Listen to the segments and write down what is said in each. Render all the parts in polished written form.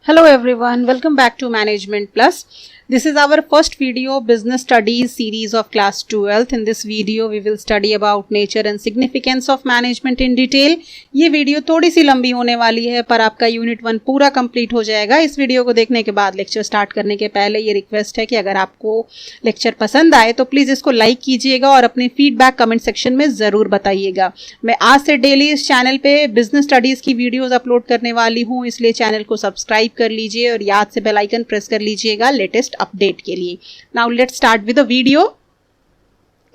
Hello everyone, welcome back to Management Plus. This is our first video business studies series of class 12th. In this video we will study about nature and significance of management in detail. ये video थोड़ी सी लंबी होने वाली है पर आपका unit 1 पूरा complete हो जाएगा. इस वीडियो को देखने के बाद लेक्चर स्टार्ट करने के पहले ये रिक्वेस्ट है कि अगर आपको लेक्चर पसंद आए तो प्लीज़ इसको लाइक कीजिएगा और अपने फीडबैक कमेंट सेक्शन में ज़रूर बताइएगा. मैं आज से डेली इस चैनल पे बिजनेस स्टडीज़ की वीडियोज़ अपलोड करने वाली हूँ, इसलिए चैनल को सब्सक्राइब कर लीजिए और याद से बेल आइकन प्रेस कर लीजिएगा लेटेस्ट अपडेट के लिए. Now let's start with the video.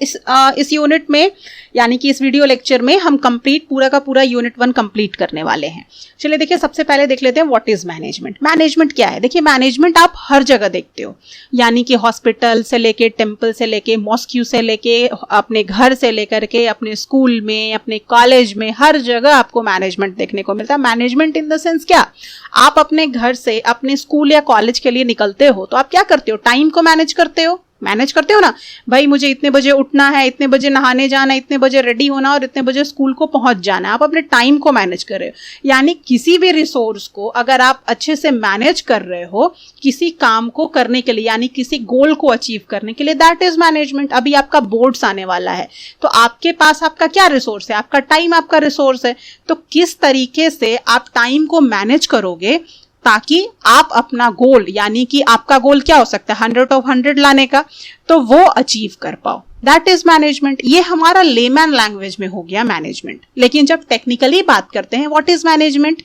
इस यूनिट में यानी कि इस वीडियो लेक्चर में हम कंप्लीट पूरा का पूरा यूनिट 1 कंप्लीट करने वाले हैं. चलिए देखिए, सबसे पहले देख लेते हैं व्हाट इज मैनेजमेंट. मैनेजमेंट क्या है? देखिए, मैनेजमेंट आप हर जगह देखते हो, यानी कि हॉस्पिटल से लेके, टेम्पल से लेके, मॉस्क्यू से लेके, अपने घर से लेकर के अपने स्कूल में, अपने कॉलेज में, हर जगह आपको मैनेजमेंट देखने को मिलता है. मैनेजमेंट इन द सेंस क्या, आप अपने घर से अपने स्कूल या कॉलेज के लिए निकलते हो तो आप क्या करते हो? टाइम को मैनेज करते हो ना. भाई मुझे इतने बजे उठना है, इतने बजे नहाने जाना है, इतने बजे रेडी होना और इतने बजे स्कूल को पहुंच जाना है. आप अपने टाइम को मैनेज कर रहे हो. यानी किसी भी रिसोर्स को अगर आप अच्छे से मैनेज कर रहे हो किसी काम को करने के लिए, यानी किसी गोल को अचीव करने के लिए, दैट इज मैनेजमेंट. अभी आपका बोर्ड्स आने वाला है तो आपके पास आपका क्या रिसोर्स है? आपका टाइम आपका रिसोर्स है. तो किस तरीके से आप टाइम को मैनेज करोगे ताकि आप अपना गोल, यानी कि आपका गोल क्या हो सकता है 100 of 100 लाने का, तो वो अचीव कर पाओ. That is management. ये हमारा लेमैन लैंग्वेज में हो गया मैनेजमेंट. लेकिन जब टेक्निकली बात करते हैं व्हाट इज मैनेजमेंट,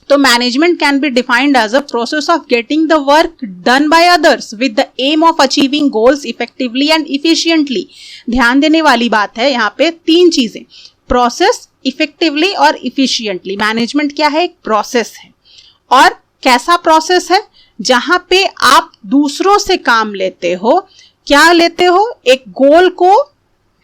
तो management can be defined as a process of getting the work done by others with the aim of achieving goals effectively and efficiently. ध्यान देने वाली बात है यहाँ पे 3 चीजें: प्रोसेस, इफेक्टिवली और इफिशिएंटली. मैनेजमेंट क्या है? एक प्रोसेस है. और कैसा प्रोसेस है? जहां पे आप दूसरों से काम लेते हो. क्या लेते हो? एक गोल को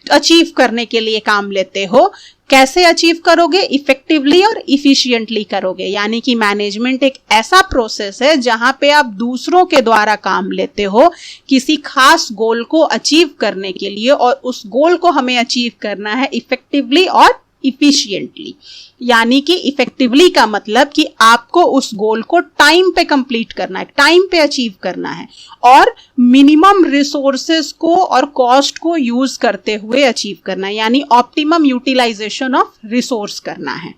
अचीव करने के लिए काम लेते हो. कैसे अचीव करोगे? इफेक्टिवली और इफिशिएंटली करोगे. यानी कि मैनेजमेंट एक ऐसा प्रोसेस है जहां पे आप दूसरों के द्वारा काम लेते हो किसी खास गोल को अचीव करने के लिए, और उस गोल को हमें अचीव करना है इफेक्टिवली और इफिशिएंटली. यानी कि इफेक्टिवली का मतलब कि आपको उस गोल को टाइम पे कंप्लीट करना है, टाइम पे अचीव करना है और मिनिमम रिसोर्सेज को और कॉस्ट को यूज करते हुए अचीव करना है, यानी ऑप्टिमम यूटिलाइजेशन ऑफ रिसोर्स करना है.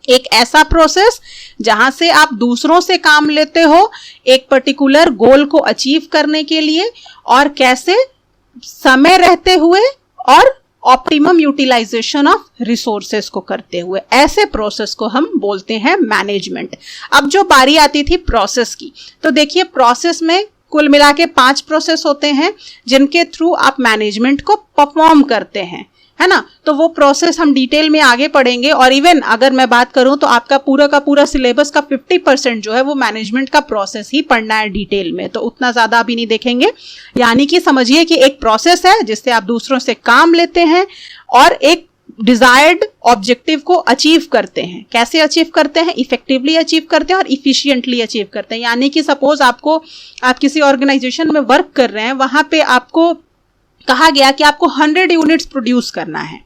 एक ऐसा प्रोसेस जहां से आप दूसरों से काम लेते हो एक पर्टिकुलर गोल को अचीव करने के लिए, और कैसे समय रहते हुए और ऑप्टिमम यूटिलाइजेशन ऑफ रिसोर्सेस को करते हुए. ऐसे प्रोसेस को हम बोलते हैं मैनेजमेंट. अब जो बारी आती थी प्रोसेस की, तो देखिए प्रोसेस में कुल मिला के 5 प्रोसेस होते हैं जिनके थ्रू आप मैनेजमेंट को परफॉर्म करते हैं, है ना. तो वो प्रोसेस हम डिटेल में आगे पढ़ेंगे. और इवन अगर मैं बात करूं तो आपका पूरा का पूरा सिलेबस का 50% जो है वो मैनेजमेंट का प्रोसेस ही पढ़ना है डिटेल में, तो उतना ज्यादा अभी नहीं देखेंगे. यानी कि समझिए कि एक प्रोसेस है जिससे आप दूसरों से काम लेते हैं और एक डिजायर्ड ऑब्जेक्टिव को अचीव करते हैं. कैसे अचीव करते हैं? इफेक्टिवली अचीव करते हैं और इफिशिएंटली अचीव करते हैं. यानी कि सपोज आप किसी ऑर्गेनाइजेशन में वर्क कर रहे हैं, वहां पे आपको कहा गया कि आपको 100 यूनिट्स प्रोड्यूस करना है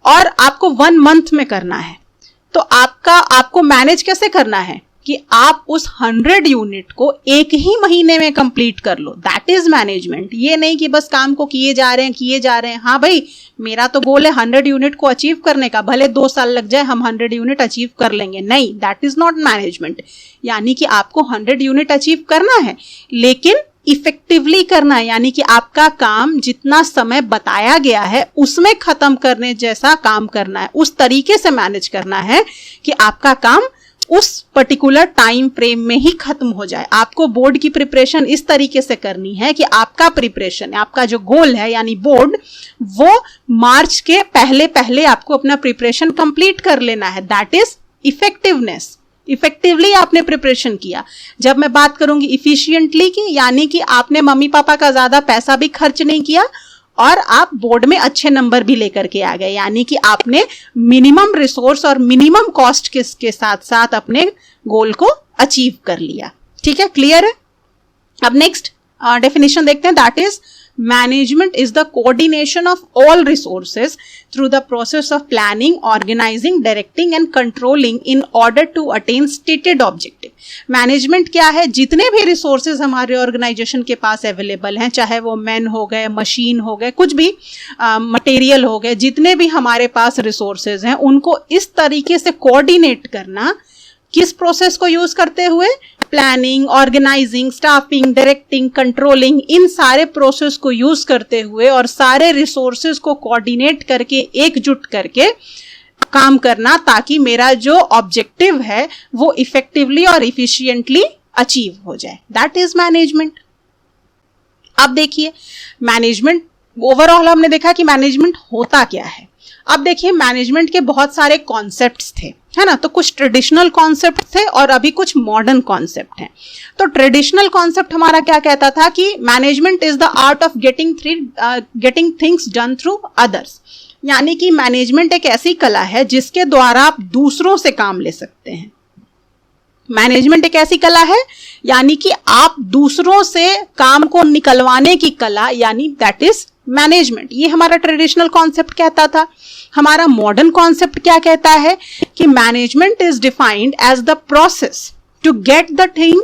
और आपको 1 मंथ में करना है. तो आपको मैनेज कैसे करना है कि आप उस 100 यूनिट को एक ही महीने में कंप्लीट कर लो. That is management. ये नहीं कि बस काम को किए जा रहे हैं. हाँ भाई, मेरा तो गोल है 100 यूनिट को अचीव करने का, भले 2 साल लग जाए हम 100 यूनिट अचीव कर लेंगे. नहीं, दैट इज नॉट मैनेजमेंट. यानी कि आपको 100 यूनिट अचीव करना है लेकिन इफेक्टिवली करना है. यानी कि आपका काम जितना समय बताया गया है उसमें खत्म करने जैसा काम करना है, उस तरीके से मैनेज करना है कि आपका काम उस पर्टिकुलर टाइम फ्रेम में ही खत्म हो जाए. आपको बोर्ड की प्रिपरेशन इस तरीके से करनी है कि आपका प्रिपरेशन, आपका जो गोल है यानी बोर्ड, वो मार्च के पहले आपको अपना प्रिपरेशन कंप्लीट कर लेना है. That is effectiveness. इफेक्टिवली आपने प्रिपरेशन किया. जब मैं बात करूंगी इफिशिएंटली की, यानी कि आपने मम्मी पापा का ज्यादा पैसा भी खर्च नहीं किया और आप बोर्ड में अच्छे नंबर भी लेकर के आ गए. यानी कि आपने मिनिमम रिसोर्स और मिनिमम कॉस्ट के साथ साथ अपने गोल को अचीव कर लिया. ठीक है, क्लियर है. अब नेक्स्ट डेफिनेशन देखते हैं. That is Management is the coordination of all resources through the process of planning, organizing, directing and controlling in order to attain stated objective. Management क्या है? जितने भी रिसोर्सेज हमारे ऑर्गेनाइजेशन के पास अवेलेबल हैं, चाहे वो मैन हो गए, मशीन हो गए, कुछ भी मटेरियल हो गए, जितने भी हमारे पास रिसोर्सेज हैं, उनको इस तरीके से कोऑर्डिनेट करना, किस प्रोसेस को यूज करते हुए? Planning, organizing, staffing, directing, controlling, इन सारे प्रोसेस को यूज करते हुए और सारे रिसोर्सेज को कोऑर्डिनेट करके, एकजुट करके काम करना, ताकि मेरा जो ऑब्जेक्टिव है वो इफेक्टिवली और इफिशिएंटली अचीव हो जाए. That is management. अब देखिए मैनेजमेंट ओवरऑल हमने देखा कि मैनेजमेंट होता क्या है. अब देखिए मैनेजमेंट के बहुत सारे कॉन्सेप्ट्स थे, है ना. तो कुछ ट्रेडिशनल कॉन्सेप्ट थे और अभी कुछ मॉडर्न कॉन्सेप्ट हैं. तो ट्रेडिशनल कॉन्सेप्ट हमारा क्या कहता था कि management is the art of getting things done through others. यानी कि मैनेजमेंट एक ऐसी कला है जिसके द्वारा आप दूसरों से काम ले सकते हैं. मैनेजमेंट एक ऐसी कला है यानी कि आप दूसरों से काम को निकलवाने की कला, यानी दैट इज मैनेजमेंट. ये हमारा ट्रेडिशनल कॉन्सेप्ट कहता था. हमारा मॉडर्न कॉन्सेप्ट क्या कहता है कि management is defined as the process to get the thing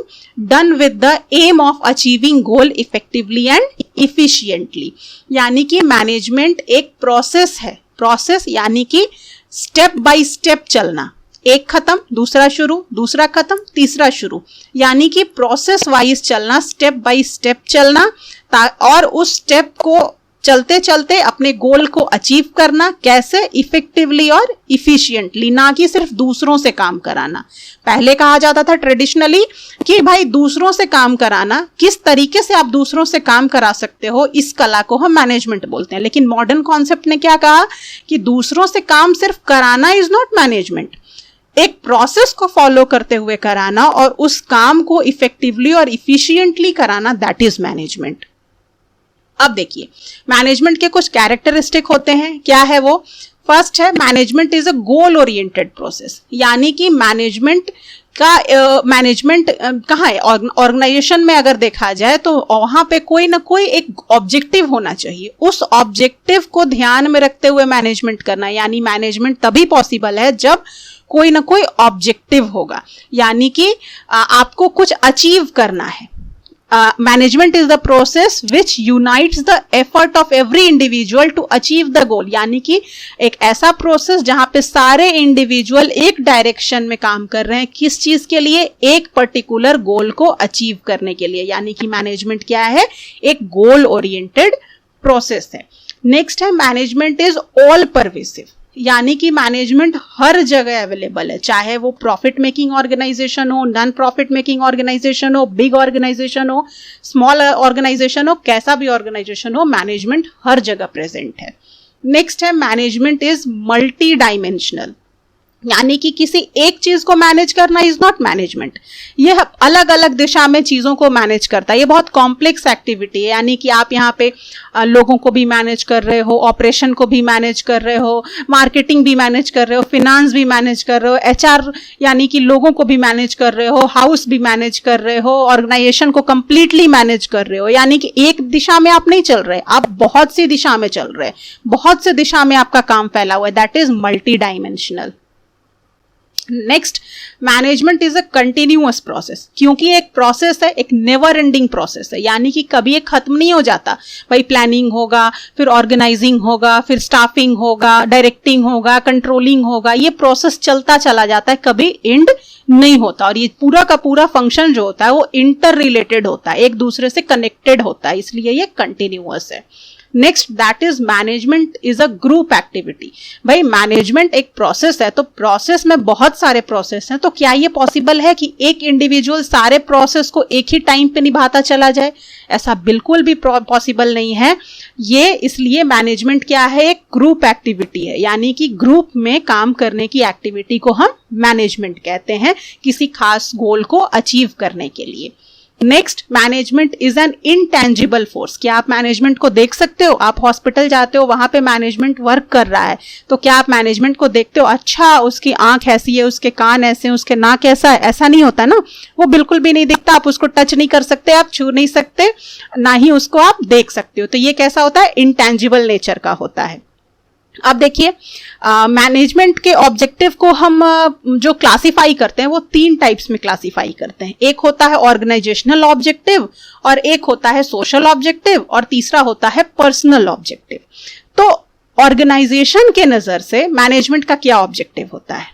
done with the aim of achieving goal effectively and efficiently. यानी कि मैनेजमेंट एक प्रोसेस है. प्रोसेस यानी कि स्टेप बाय स्टेप चलना, एक खत्म दूसरा शुरू, दूसरा खत्म तीसरा शुरू, यानी कि प्रोसेस वाइज चलना, स्टेप बाय स्टेप चलना, और उस स्टेप को चलते चलते अपने गोल को अचीव करना. कैसे? इफेक्टिवली और इफिशिएंटली, ना कि सिर्फ दूसरों से काम कराना. पहले कहा जाता था ट्रेडिशनली कि भाई दूसरों से काम कराना, किस तरीके से आप दूसरों से काम करा सकते हो, इस कला को हम मैनेजमेंट बोलते हैं. लेकिन मॉडर्न कॉन्सेप्ट ने क्या कहा कि दूसरों से काम सिर्फ कराना इज नॉट मैनेजमेंट. एक प्रोसेस को फॉलो करते हुए कराना और उस काम को इफेक्टिवली और इफिशिएंटली कराना, दैट इज मैनेजमेंट. अब देखिए मैनेजमेंट के कुछ कैरेक्टरिस्टिक होते हैं. क्या है वो? फर्स्ट है management is a goal oriented process. यानी कि मैनेजमेंट कहाँ है? ऑर्गेनाइजेशन में अगर देखा जाए तो वहां पे कोई ना कोई एक ऑब्जेक्टिव होना चाहिए. उस ऑब्जेक्टिव को ध्यान में रखते हुए मैनेजमेंट करना. यानी मैनेजमेंट तभी पॉसिबल है जब कोई ना कोई ऑब्जेक्टिव होगा, यानी कि आपको कुछ अचीव करना है. Management is the process which unites the effort of every individual to achieve the goal. यानी कि एक ऐसा प्रोसेस जहां पे सारे इंडिविजुअल एक डायरेक्शन में काम कर रहे हैं. किस चीज के लिए? एक पर्टिकुलर गोल को अचीव करने के लिए. यानी कि मैनेजमेंट क्या है? एक गोल ओरिएंटेड प्रोसेस है. नेक्स्ट है मैनेजमेंट इज ऑल परवेसिव. यानी कि मैनेजमेंट हर जगह अवेलेबल है, चाहे वो प्रॉफिट मेकिंग ऑर्गेनाइजेशन हो, नॉन प्रॉफिट मेकिंग ऑर्गेनाइजेशन हो, बिग ऑर्गेनाइजेशन हो, स्मॉल ऑर्गेनाइजेशन हो, कैसा भी ऑर्गेनाइजेशन हो, मैनेजमेंट हर जगह प्रेजेंट है. नेक्स्ट है मैनेजमेंट इज मल्टी डायमेंशनल. यानी कि किसी एक चीज को मैनेज करना इज नॉट मैनेजमेंट. यह अलग अलग दिशा में चीजों को मैनेज करता है. ये बहुत कॉम्प्लेक्स एक्टिविटी है. यानी कि आप यहाँ पे लोगों को भी मैनेज कर रहे हो, ऑपरेशन को भी मैनेज कर रहे हो, मार्केटिंग भी मैनेज कर रहे हो, फिनांस भी मैनेज कर रहे हो, एचआर यानी कि लोगों को भी मैनेज कर रहे हो, हाउस भी मैनेज कर रहे हो, ऑर्गेनाइजेशन को कंप्लीटली मैनेज कर रहे हो. यानी कि एक दिशा में आप नहीं चल रहे, आप बहुत सी दिशा में चल रहे, बहुत सी दिशा में आपका काम फैला हुआ है. That is multi dimensional. Next management is a continuous process. क्योंकि एक प्रोसेस है, एक नेवर एंडिंग प्रोसेस है. यानी कि कभी एक खत्म नहीं हो जाता. भाई प्लानिंग होगा, फिर ऑर्गेनाइजिंग होगा, फिर स्टाफिंग होगा, डायरेक्टिंग होगा, कंट्रोलिंग होगा. ये प्रोसेस चलता चला जाता है, कभी एंड नहीं होता. और ये पूरा का पूरा फंक्शन जो होता है वो इंटर रिलेटेड होता है, एक दूसरे से कनेक्टेड होता है, इसलिए ये कंटिन्यूअस है. Next that is management is a group activity. भाई मैनेजमेंट एक प्रोसेस है, तो प्रोसेस में बहुत सारे प्रोसेस हैं. तो क्या ये पॉसिबल है कि एक इंडिविजुअल सारे प्रोसेस को एक ही टाइम पे निभाता चला जाए? ऐसा बिल्कुल भी पॉसिबल नहीं है. ये इसलिए मैनेजमेंट क्या है? एक ग्रुप एक्टिविटी है. यानी कि ग्रुप में काम करने की एक्टिविटी को हम मैनेजमेंट कहते हैं, किसी खास गोल को अचीव करने के लिए. Next, management is an intangible force. क्या आप मैनेजमेंट को देख सकते हो? आप हॉस्पिटल जाते हो, वहां पे मैनेजमेंट वर्क कर रहा है, तो क्या आप मैनेजमेंट को देखते हो? अच्छा, उसकी आंख ऐसी है, उसके कान ऐसे हैं, उसके नाक ऐसा है, ऐसा नहीं होता ना, वो बिल्कुल भी नहीं दिखता। आप उसको टच नहीं कर सकते, आप छू नहीं सकते, ना ही उसको आप देख सकते हो। तो ये कैसा होता है? इनटेंजिबल नेचर का होता है। अब देखिए, मैनेजमेंट के ऑब्जेक्टिव को हम जो क्लासिफाई करते हैं वो 3 टाइप्स में क्लासिफाई करते हैं। एक होता है ऑर्गेनाइजेशनल ऑब्जेक्टिव, और एक होता है सोशल ऑब्जेक्टिव, और तीसरा होता है पर्सनल ऑब्जेक्टिव। तो ऑर्गेनाइजेशन के नजर से मैनेजमेंट का क्या ऑब्जेक्टिव होता है?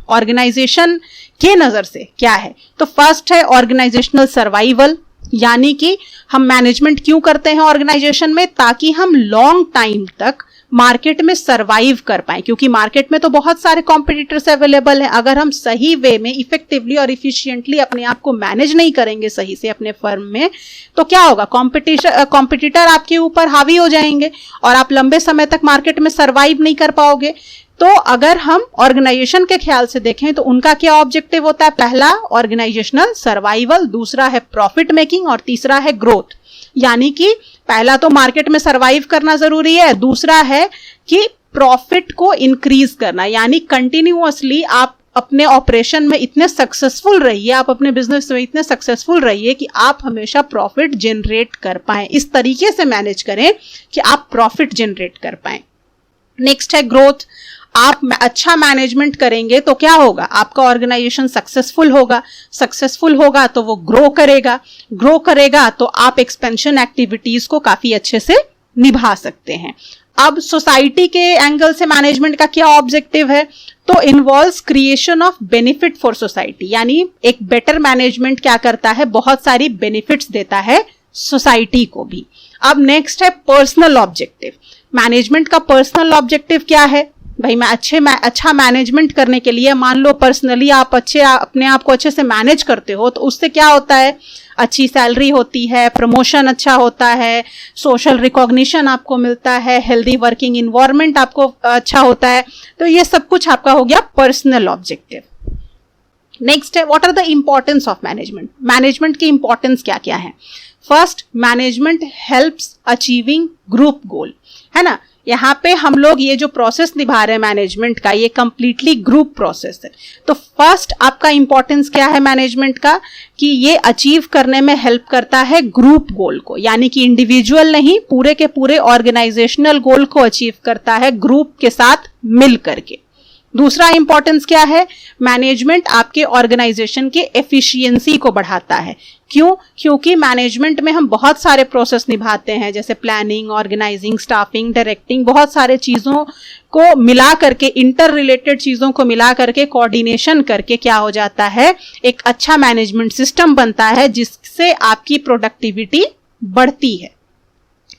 ऑर्गेनाइजेशन के नजर से क्या है? तो फर्स्ट है ऑर्गेनाइजेशनल सर्वाइवल, यानी कि हम मैनेजमेंट क्यों करते हैं ऑर्गेनाइजेशन में? ताकि हम लॉन्ग टाइम तक मार्केट में सरवाइव कर पाए, क्योंकि मार्केट में तो बहुत सारे कॉम्पिटिटर्स अवेलेबल हैं। अगर हम सही वे में इफेक्टिवली और इफिशिएंटली अपने आप को मैनेज नहीं करेंगे सही से अपने फर्म में, तो क्या होगा? कॉम्पिटिटर आपके ऊपर हावी हो जाएंगे और आप लंबे समय तक मार्केट में सरवाइव नहीं कर पाओगे। तो अगर हम ऑर्गेनाइजेशन के ख्याल से देखें तो उनका क्या ऑब्जेक्टिव होता है? पहला ऑर्गेनाइजेशनल सर्वाइवल, दूसरा है प्रॉफिट मेकिंग, और तीसरा है ग्रोथ। यानी कि पहला तो मार्केट में सरवाइव करना जरूरी है, दूसरा है कि प्रॉफिट को इंक्रीज करना, यानी कंटिन्यूअसली आप अपने ऑपरेशन में इतने सक्सेसफुल रहिए, आप अपने बिजनेस में इतने सक्सेसफुल रहिए कि आप हमेशा प्रॉफिट जनरेट कर पाएं। इस तरीके से मैनेज करें कि आप प्रॉफिट जनरेट कर पाएं। नेक्स्ट है ग्रोथ। आप अच्छा मैनेजमेंट करेंगे तो क्या होगा? आपका ऑर्गेनाइजेशन सक्सेसफुल होगा तो वो ग्रो करेगा तो आप एक्सपेंशन एक्टिविटीज को काफी अच्छे से निभा सकते हैं। अब सोसाइटी के एंगल से मैनेजमेंट का क्या ऑब्जेक्टिव है? तो involves creation of benefit for society, यानी एक बेटर मैनेजमेंट क्या करता है? बहुत सारी बेनिफिट्स देता है सोसाइटी को भी। अब नेक्स्ट है पर्सनल ऑब्जेक्टिव। मैनेजमेंट का पर्सनल ऑब्जेक्टिव क्या है? भाई मैं अच्छा मैनेजमेंट करने के लिए, मान लो पर्सनली आप अपने आप को अच्छे से मैनेज करते हो, तो उससे क्या होता है? अच्छी सैलरी होती है, प्रमोशन अच्छा होता है, सोशल रिकॉग्निशन आपको मिलता है, हेल्दी वर्किंग इन्वायरमेंट आपको अच्छा होता है। तो ये सब कुछ आपका हो गया पर्सनल ऑब्जेक्टिव। नेक्स्ट है what are the importance of management. Management की इंपॉर्टेंस क्या क्या है? First, management helps achieving group goal, है ना। यहाँ पे हम लोग ये जो प्रोसेस निभा रहे हैं मैनेजमेंट का, ये कंप्लीटली ग्रुप प्रोसेस है। तो फर्स्ट आपका इंपॉर्टेंस क्या है मैनेजमेंट का? कि ये अचीव करने में हेल्प करता है ग्रुप गोल को, यानी कि इंडिविजुअल नहीं, पूरे के पूरे ऑर्गेनाइजेशनल गोल को अचीव करता है ग्रुप के साथ मिल करके। दूसरा इंपॉर्टेंस क्या है? मैनेजमेंट आपके ऑर्गेनाइजेशन के एफिशिएंसी को बढ़ाता है। क्यों? क्योंकि मैनेजमेंट में हम बहुत सारे प्रोसेस निभाते हैं, जैसे प्लानिंग, ऑर्गेनाइजिंग, स्टाफिंग, डायरेक्टिंग, बहुत सारे चीजों को मिला करके, इंटर रिलेटेड चीजों को मिला करके, कोऑर्डिनेशन करके क्या हो जाता है? एक अच्छा मैनेजमेंट सिस्टम बनता है जिससे आपकी प्रोडक्टिविटी बढ़ती है।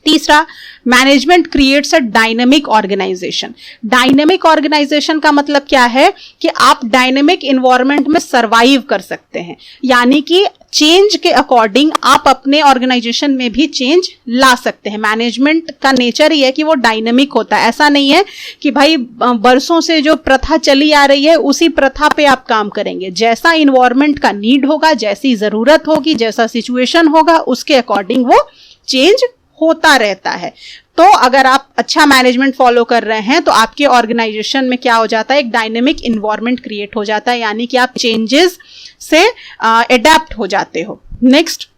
तीसरा, management creates a dynamic organization. Dynamic organization का मतलब क्या है? कि आप डायनेमिक इन्वायरमेंट में सरवाइव कर सकते हैं, यानी कि चेंज के अकॉर्डिंग आप अपने ऑर्गेनाइजेशन में भी चेंज ला सकते हैं। मैनेजमेंट का नेचर ही है कि वो डायनेमिक होता है। ऐसा नहीं है कि भाई बरसों से जो प्रथा चली आ रही है उसी प्रथा पे आप काम करेंगे। जैसा इन्वायरमेंट का नीड होगा, जैसी जरूरत होगी, जैसा सिचुएशन होगा, उसके अकॉर्डिंग वो चेंज होता रहता है। तो अगर आप अच्छा मैनेजमेंट फॉलो कर रहे हैं तो आपके ऑर्गेनाइजेशन में क्या हो जाता है? एक डायनेमिक इन्वायरमेंट क्रिएट हो जाता है, यानी कि आप चेंजेस से अडेप्ट हो जाते हो। Next,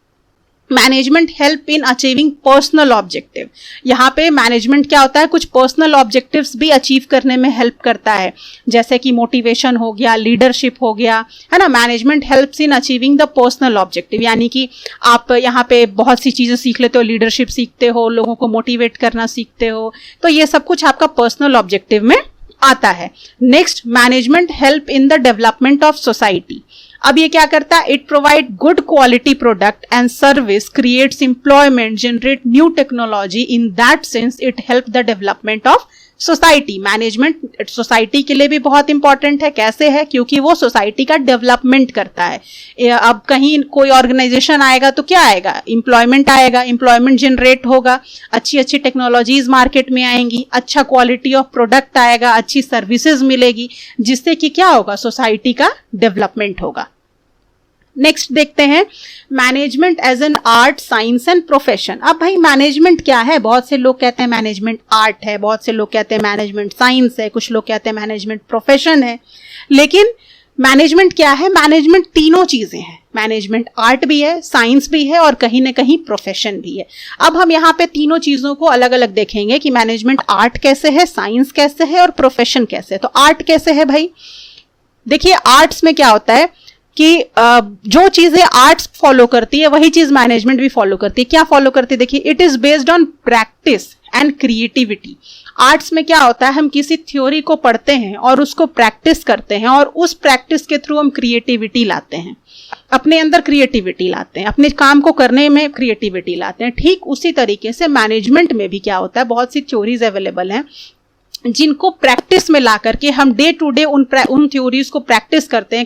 management help in achieving personal objective. यहाँ पे मैनेजमेंट क्या होता है? कुछ पर्सनल ऑब्जेक्टिव्स भी अचीव करने में हेल्प करता है, जैसे कि मोटिवेशन हो गया, लीडरशिप हो गया, है ना। Management helps in achieving the personal objective, यानी कि आप यहाँ पे बहुत सी चीजें सीख लेते हो, लीडरशिप सीखते हो, लोगों को मोटिवेट करना सीखते हो, तो ये सब कुछ आपका पर्सनल ऑब्जेक्टिव में आता है। Next, management help in the development of society. अब ये क्या करता है? It provide good quality product and service, creates employment, generate new technology. In that sense it help the development of society. Management society के लिए भी बहुत important है। कैसे है? क्योंकि वो सोसाइटी का डेवलपमेंट करता है। अब कहीं कोई ऑर्गेनाइजेशन आएगा तो क्या आएगा? एम्प्लॉयमेंट आएगा, एम्प्लॉयमेंट जनरेट होगा, अच्छी अच्छी टेक्नोलॉजीज मार्केट में आएंगी, अच्छा क्वालिटी ऑफ प्रोडक्ट आएगा, अच्छी सर्विसेज मिलेगी, जिससे कि क्या होगा? सोसाइटी का डेवलपमेंट होगा। नेक्स्ट देखते हैं management as an art, science and profession. अब भाई मैनेजमेंट क्या है? बहुत से लोग कहते हैं मैनेजमेंट आर्ट है, बहुत से लोग कहते हैं मैनेजमेंट साइंस है, कुछ लोग कहते हैं मैनेजमेंट प्रोफेशन है। लेकिन मैनेजमेंट क्या है? मैनेजमेंट तीनों चीजें हैं। मैनेजमेंट आर्ट भी है, साइंस भी है और कहीं ना कहीं प्रोफेशन भी है। अब हम यहाँ पे तीनों चीजों को अलग अलग देखेंगे कि मैनेजमेंट आर्ट कैसे है, साइंस कैसे है और प्रोफेशन कैसे है। तो आर्ट कैसे है भाई? देखिए आर्ट्स में क्या होता है कि जो चीजें आर्ट्स फॉलो करती है वही चीज मैनेजमेंट भी फॉलो करती है। क्या फॉलो करती है? देखिए, it is based on practice and creativity. Arts में क्या होता है, हम किसी थ्योरी को पढ़ते हैं और उसको प्रैक्टिस करते हैं और उस प्रैक्टिस के थ्रू हम क्रिएटिविटी लाते हैं, अपने अंदर क्रिएटिविटी लाते हैं, अपने काम को करने में क्रिएटिविटी लाते हैं। ठीक उसी तरीके से मैनेजमेंट में भी क्या होता है, बहुत सी थ्योरीज अवेलेबल हैं जिनको प्रैक्टिस में ला करके हम डे टू डे उन थ्योरीज को प्रैक्टिस करते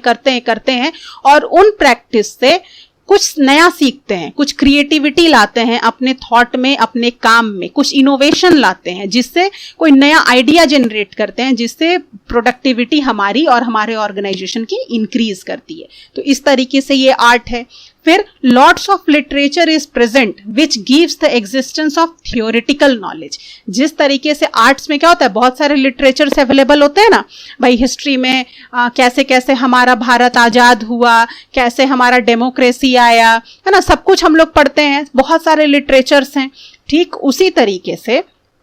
हैं और उन प्रैक्टिस से कुछ नया सीखते हैं, कुछ क्रिएटिविटी लाते हैं अपने थॉट में, अपने काम में कुछ इनोवेशन लाते हैं, जिससे कोई नया आइडिया जनरेट करते हैं, जिससे प्रोडक्टिविटी हमारी और हमारे ऑर्गेनाइजेशन की इंक्रीज करती है। तो इस तरीके से ये आर्ट है। फिर lots of literature is present which gives the existence of theoretical knowledge. जिस तरीके से आर्ट्स में क्या होता है, बहुत सारे लिटरेचर्स अवेलेबल होते हैं ना भाई, हिस्ट्री में कैसे कैसे हमारा भारत आजाद हुआ, कैसे हमारा डेमोक्रेसी आया, है ना, सब कुछ हम लोग पढ़ते हैं, बहुत सारे लिटरेचर्स हैं। ठीक उसी तरीके से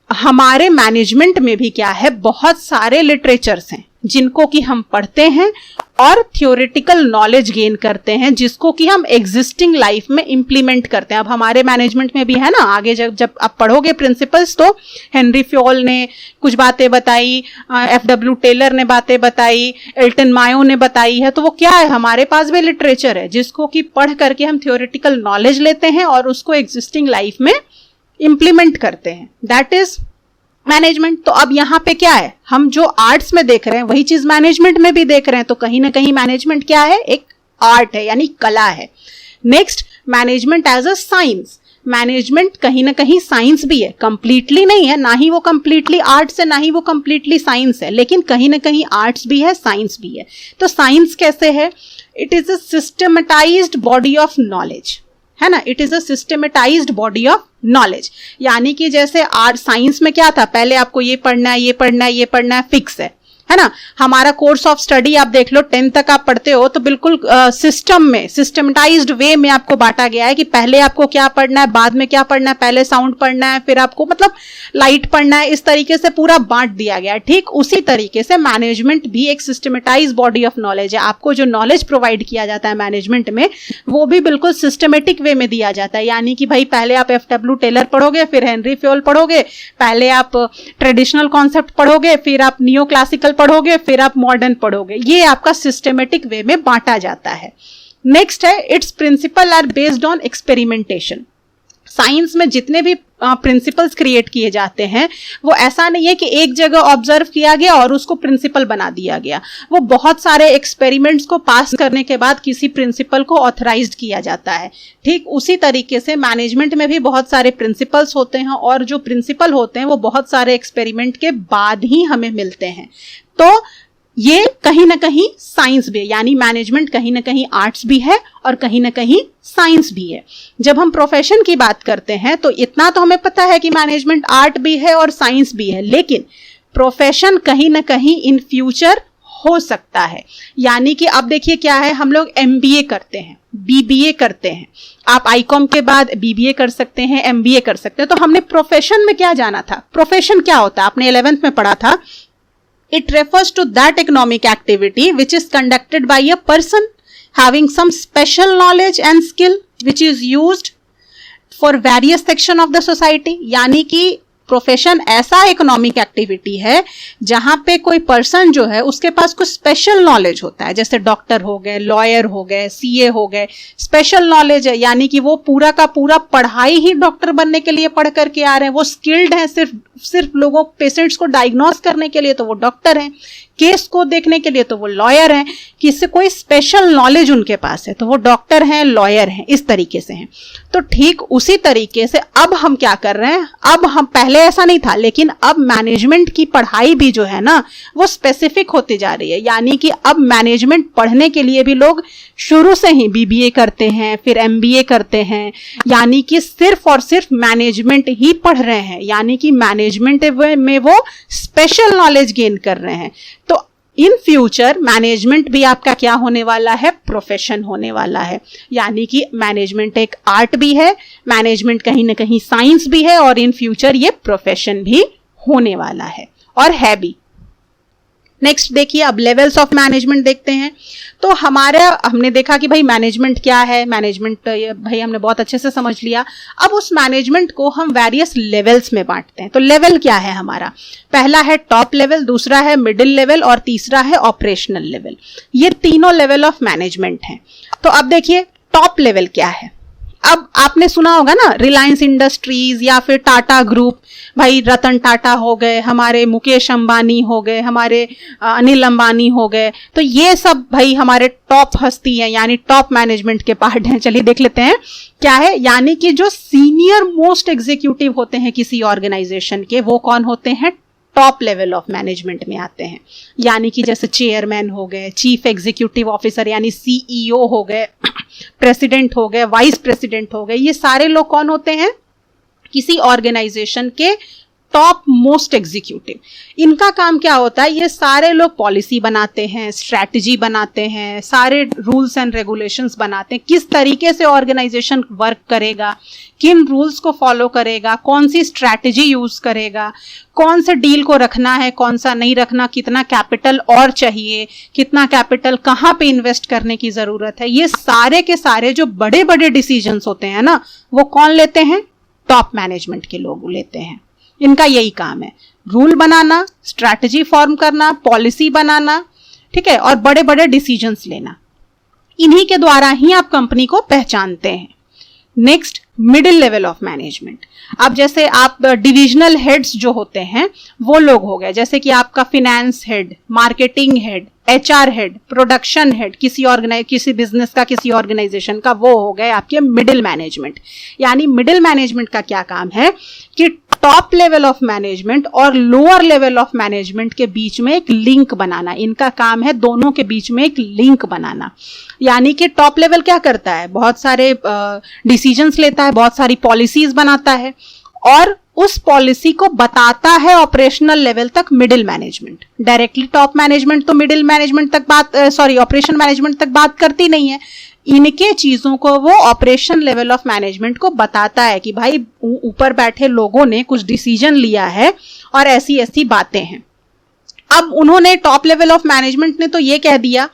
हमारे मैनेजमेंट में भी क्या है, बहुत सारे लिटरेचर्स हैं जिनको कि हम पढ़ते हैं और थियोरेटिकल नॉलेज गेन करते हैं, जिसको कि हम एग्जिस्टिंग लाइफ में इंप्लीमेंट करते हैं। अब हमारे मैनेजमेंट में भी है ना, आगे जब आप पढ़ोगे प्रिंसिपल्स तो हेनरी फ्योल ने कुछ बातें बताई, FW टेलर ने बातें बताई, एल्टन मायो ने बताई है। तो वो क्या है, हमारे पास भी लिटरेचर है जिसको कि पढ़ करके हम थियोरेटिकल नॉलेज लेते हैं और उसको एग्जिस्टिंग लाइफ में इंप्लीमेंट करते हैं। That is management. तो अब यहाँ पे क्या है, हम जो आर्ट्स में देख रहे हैं वही चीज मैनेजमेंट में भी देख रहे हैं। तो कहीं ना कहीं मैनेजमेंट क्या है, एक आर्ट है, यानी कला है। Next, management as a science. Management कहीं ना कहीं साइंस भी है, कंप्लीटली नहीं है, ना ही वो कंप्लीटली आर्ट्स है, ना ही वो कंप्लीटली साइंस है, लेकिन कहीं ना कहीं आर्ट्स भी है, साइंस भी है। तो साइंस कैसे है? It is a systematised body of knowledge, है ना, it is a systematised body of knowledge. यानी कि जैसे आर्ट साइंस में क्या था, पहले आपको ये पढ़ना है, ये पढ़ना है, ये पढ़ना है, फिक्स है ना। हमारा कोर्स ऑफ स्टडी आप देख लो, 10th तक आप पढ़ते हो तो बिल्कुल सिस्टम में, सिस्टमेटाइज्ड वे में आपको बांटा गया है कि पहले आपको क्या पढ़ना है, बाद में क्या पढ़ना है, पहले साउंड पढ़ना है, फिर आपको मतलब लाइट पढ़ना है, इस तरीके से पूरा बांट दिया गया है। ठीक उसी तरीके से मैनेजमेंट भी एक सिस्टमेटाइज्ड बॉडी ऑफ नॉलेज है। आपको जो नॉलेज प्रोवाइड किया जाता है मैनेजमेंट में, वो भी बिल्कुल सिस्टमेटिक वे में दिया जाता है। यानी कि भाई पहले आप FW टेलर पढ़ोगे, फिर हेनरी फ्योल पढ़ोगे, पहले आप ट्रेडिशनल कॉन्सेप्ट पढ़ोगे, फिर आप नियो क्लासिकल पढ़ोगे, फिर आप मॉडर्न पढ़ोगे। ये आपका सिस्टमेटिक वे में बांटा जाता है। नेक्स्ट है, its principle are based on experimentation. Science में जितने भी प्रिंसिपल्स क्रिएट किए जाते हैं वो ऐसा नहीं है कि एक जगह ऑब्जर्व किया गया और उसको प्रिंसिपल बना दिया गया। वो बहुत सारे एक्सपेरिमेंट्स को पास करने के बाद किसी प्रिंसिपल को ऑथराइज्ड किया जाता है। ठीक उसी तरीके से मैनेजमेंट में भी बहुत सारे प्रिंसिपल्स होते हैं और जो प्रिंसिपल होते हैं वो बहुत सारे एक्सपेरिमेंट के बाद ही हमें मिलते हैं। तो ये कहीं ना कहीं साइंस भी है, यानी मैनेजमेंट कहीं ना कहीं आर्ट्स भी है और कहीं ना कहीं साइंस भी है। जब हम प्रोफेशन की बात करते हैं तो इतना तो हमें पता है कि मैनेजमेंट आर्ट भी है और साइंस भी है, लेकिन प्रोफेशन कहीं ना कहीं इन फ्यूचर हो सकता है। यानी कि अब देखिए क्या है, हम लोग MBA करते हैं, BBA करते हैं, आप ICOM के बाद BBA कर सकते हैं, MBA कर सकते हैं। तो हमने प्रोफेशन में क्या जाना था, प्रोफेशन क्या होता है, आपने 11th में पढ़ा था, it refers to that economic activity which is conducted by a person having some special knowledge and skill which is used for various section of the society। यानी कि प्रोफेशन ऐसा इकोनॉमिक एक्टिविटी है जहां पे कोई पर्सन जो है उसके पास कुछ स्पेशल नॉलेज होता है, जैसे डॉक्टर हो गए, लॉयर हो गए, CA हो गए, स्पेशल नॉलेज है। यानी कि वो पूरा का पूरा पढ़ाई ही डॉक्टर बनने के लिए पढ़ करके आ रहे हैं, वो स्किल्ड हैं सिर्फ सिर्फ लोगों पेशेंट्स को डायग्नोस करने के लिए तो वो डॉक्टर हैं, केस को देखने के लिए तो वो लॉयर हैं, किसी कोई स्पेशल नॉलेज उनके पास है तो वो डॉक्टर हैं, लॉयर हैं, इस तरीके से हैं। तो ठीक उसी तरीके से अब हम क्या कर रहे हैं, अब हम, पहले ऐसा नहीं था, लेकिन अब मैनेजमेंट की पढ़ाई भी जो है ना वो स्पेसिफिक होती जा रही है। यानी कि अब मैनेजमेंट पढ़ने के लिए भी लोग शुरू से ही बीबीए करते हैं, फिर एमबीए करते हैं, यानी कि सिर्फ और सिर्फ मैनेजमेंट ही पढ़ रहे हैं, यानी कि मैनेजमेंट में वो स्पेशल नॉलेज गेन कर रहे हैं। तो इन फ्यूचर मैनेजमेंट भी आपका क्या होने वाला है, प्रोफेशन होने वाला है। यानी कि मैनेजमेंट एक आर्ट भी है, मैनेजमेंट कहीं ना कहीं साइंस भी है, और इन फ्यूचर ये प्रोफेशन भी होने वाला है और है भी। नेक्स्ट देखिए, अब लेवल्स ऑफ मैनेजमेंट देखते हैं। तो हमने देखा कि भाई मैनेजमेंट क्या है, मैनेजमेंट भाई हमने बहुत अच्छे से समझ लिया। अब उस मैनेजमेंट को हम वेरियस लेवल्स में बांटते हैं। तो लेवल क्या है हमारा, पहला है टॉप लेवल, दूसरा है मिडिल लेवल और तीसरा है ऑपरेशनल लेवल। ये तीनों लेवल ऑफ मैनेजमेंट हैं। तो अब देखिए टॉप लेवल क्या है। अब आपने सुना होगा ना, रिलायंस इंडस्ट्रीज या फिर टाटा ग्रुप, भाई रतन टाटा हो गए, हमारे मुकेश अंबानी हो गए, हमारे अनिल अंबानी हो गए। तो ये सब भाई हमारे टॉप हस्ती हैं, यानी टॉप मैनेजमेंट के पार्ट हैं। चलिए देख लेते हैं क्या है। यानी कि जो सीनियर मोस्ट एग्जीक्यूटिव होते हैं किसी ऑर्गेनाइजेशन के, वो कौन होते हैं, टॉप लेवल ऑफ मैनेजमेंट में आते हैं। यानी कि जैसे चेयरमैन हो गए, चीफ एग्जीक्यूटिव ऑफिसर यानी सीईओ हो गए, प्रेसिडेंट हो गए, वाइस प्रेसिडेंट हो गए, ये सारे लोग कौन होते हैं, किसी ऑर्गेनाइजेशन के टॉप मोस्ट एग्जीक्यूटिव। इनका काम क्या होता है, ये सारे लोग पॉलिसी बनाते हैं, स्ट्रैटेजी बनाते हैं, सारे रूल्स एंड रेगुलेशंस बनाते हैं, किस तरीके से ऑर्गेनाइजेशन वर्क करेगा, किन रूल्स को फॉलो करेगा, कौन सी स्ट्रैटेजी यूज करेगा, कौन से डील को रखना है, कौन सा नहीं रखना, कितना कैपिटल और चाहिए, कितना कैपिटल कहाँ पे इन्वेस्ट करने की जरूरत है। ये सारे के सारे जो बड़े बड़े डिसीजंस होते हैं ना, वो कौन लेते हैं, टॉप मैनेजमेंट के लोग लेते हैं। इनका यही काम है, रूल बनाना, स्ट्रैटेजी फॉर्म करना, पॉलिसी बनाना, ठीक है, और बड़े बड़े डिसीजंस लेना। इन्हीं के द्वारा ही आप कंपनी को पहचानते हैं। Next, middle level of management. अब जैसे आप डिविजनल हेड्स जो होते हैं वो लोग हो गए, जैसे कि आपका finance head, marketing head, HR head, production head, किसी बिजनेस का, किसी ऑर्गेनाइजेशन का, वो हो गए आपके मिडिल मैनेजमेंट। यानी मिडिल मैनेजमेंट का क्या काम है कि टॉप लेवल ऑफ मैनेजमेंट और लोअर लेवल ऑफ मैनेजमेंट के बीच में एक लिंक बनाना। इनका काम है दोनों के बीच में एक लिंक बनाना। यानी कि टॉप लेवल क्या करता है, बहुत सारे डिसीजंस लेता है, बहुत सारी पॉलिसीज बनाता है, और उस पॉलिसी को बताता है ऑपरेशनल लेवल तक middle management. Directly top management तो मिडिल मैनेजमेंट तक ऑपरेशन मैनेजमेंट तक बात करती नहीं है। इनके चीजों को वो ऑपरेशन लेवल ऑफ मैनेजमेंट को बताता है कि भाई ऊपर बैठे लोगों ने कुछ डिसीजन लिया है और ऐसी ऐसी बातें हैं। अब उन्होंने, टॉप लेवल ऑफ मैनेजमेंट ने तो ये कह दिया